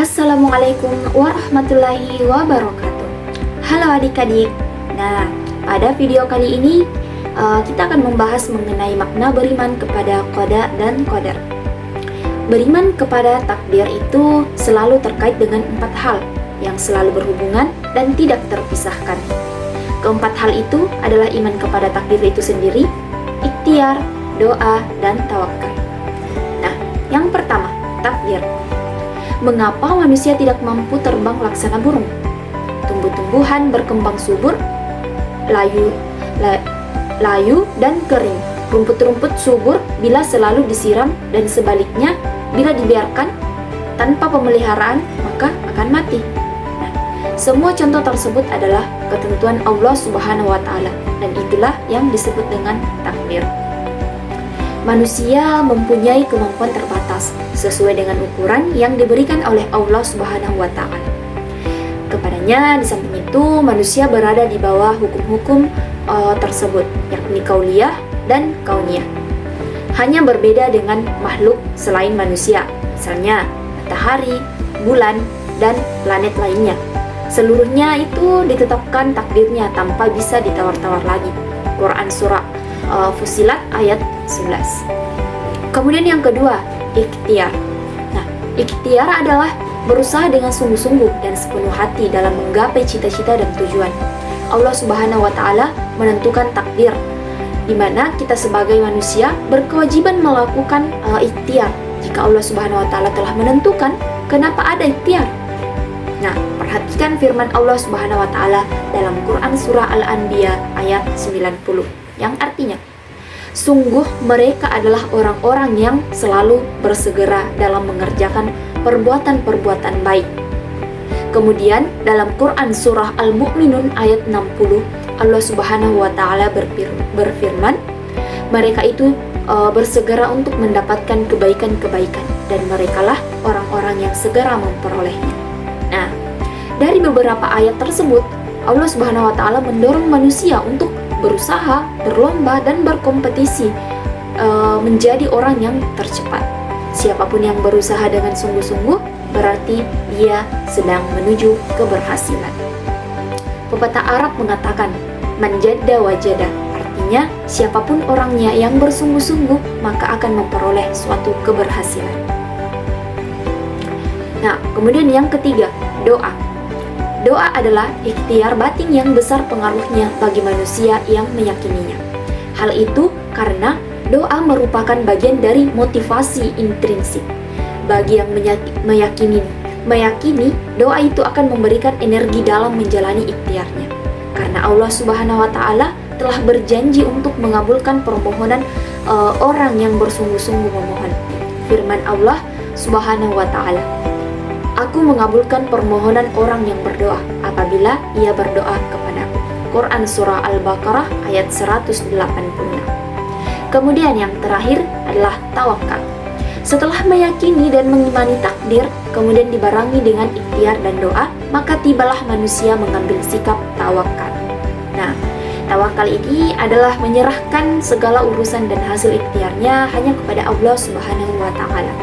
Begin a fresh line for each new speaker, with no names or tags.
Assalamualaikum warahmatullahi wabarakatuh. Halo adik-adik. Nah, pada video kali ini kita akan membahas mengenai makna beriman kepada qada dan qadar. Beriman kepada takdir itu selalu terkait dengan 4 hal yang selalu berhubungan dan tidak terpisahkan. Keempat hal itu adalah iman kepada takdir itu sendiri, ikhtiar, doa, dan tawakal. Nah, yang pertama, takdir. Mengapa manusia tidak mampu terbang laksana burung? Tumbuh-tumbuhan berkembang subur, layu dan kering. Rumput-rumput subur bila selalu disiram, dan sebaliknya bila dibiarkan tanpa pemeliharaan maka akan mati. Nah, semua contoh tersebut adalah ketentuan Allah Subhanahu wa Ta'ala, dan itulah yang disebut dengan takdir. Manusia mempunyai kemampuan terbatas sesuai dengan ukuran yang diberikan oleh Allah Subhanahu wa Ta'ala. Kepadanya, di samping itu, manusia berada di bawah hukum-hukum tersebut, yakni kauliyah dan kauniyah. Hanya berbeda dengan makhluk selain manusia, misalnya matahari, bulan, dan planet lainnya. Seluruhnya itu ditetapkan takdirnya tanpa bisa ditawar-tawar lagi. Quran Surah Fussilat ayat 11. Kemudian yang kedua, ikhtiar. Nah, ikhtiar adalah berusaha dengan sungguh-sungguh dan sepenuh hati dalam menggapai cita-cita dan tujuan. Allah Subhanahu wa Ta'ala menentukan takdir, di mana kita sebagai manusia berkewajiban melakukan ikhtiar. Jika Allah Subhanahu wa Ta'ala telah menentukan, kenapa ada ikhtiar? Nah, perhatikan firman Allah Subhanahu wa Ta'ala dalam Quran Surah Al-Anbiya ayat 90, yang artinya, sungguh mereka adalah orang-orang yang selalu bersegera dalam mengerjakan perbuatan-perbuatan baik. Kemudian dalam Quran Surah Al-Mu'minun ayat 60, Allah Subhanahu wa Ta'ala berfirman, mereka itu bersegera untuk mendapatkan kebaikan-kebaikan, dan merekalah orang-orang yang segera memperolehnya. Nah, dari beberapa ayat tersebut, Allah Subhanahu wa Ta'ala mendorong manusia untuk berusaha, berlomba, dan berkompetisi menjadi orang yang tercepat. Siapapun yang berusaha dengan sungguh-sungguh, berarti dia sedang menuju keberhasilan. Pepatah Arab mengatakan, man jadda wajada, artinya siapapun orangnya yang bersungguh-sungguh maka akan memperoleh suatu keberhasilan. Nah, kemudian yang ketiga, doa. Doa adalah ikhtiar batin yang besar pengaruhnya bagi manusia yang meyakininya. Hal itu karena doa merupakan bagian dari motivasi intrinsik. Bagi yang meyakini, doa itu akan memberikan energi dalam menjalani ikhtiarnya. Karena Allah Subhanahu wa Ta'ala telah berjanji untuk mengabulkan permohonan orang yang bersungguh-sungguh memohon. Firman Allah Subhanahu wa Ta'ala, aku mengabulkan permohonan orang yang berdoa apabila ia berdoa kepadaku. Quran Surah Al-Baqarah ayat 186. Kemudian yang terakhir adalah tawakal. Setelah meyakini dan mengimani takdir, kemudian dibarengi dengan ikhtiar dan doa, maka tibalah manusia mengambil sikap tawakal. Nah, tawakal ini adalah menyerahkan segala urusan dan hasil ikhtiarnya hanya kepada Allah Subhanahu wa Ta'ala.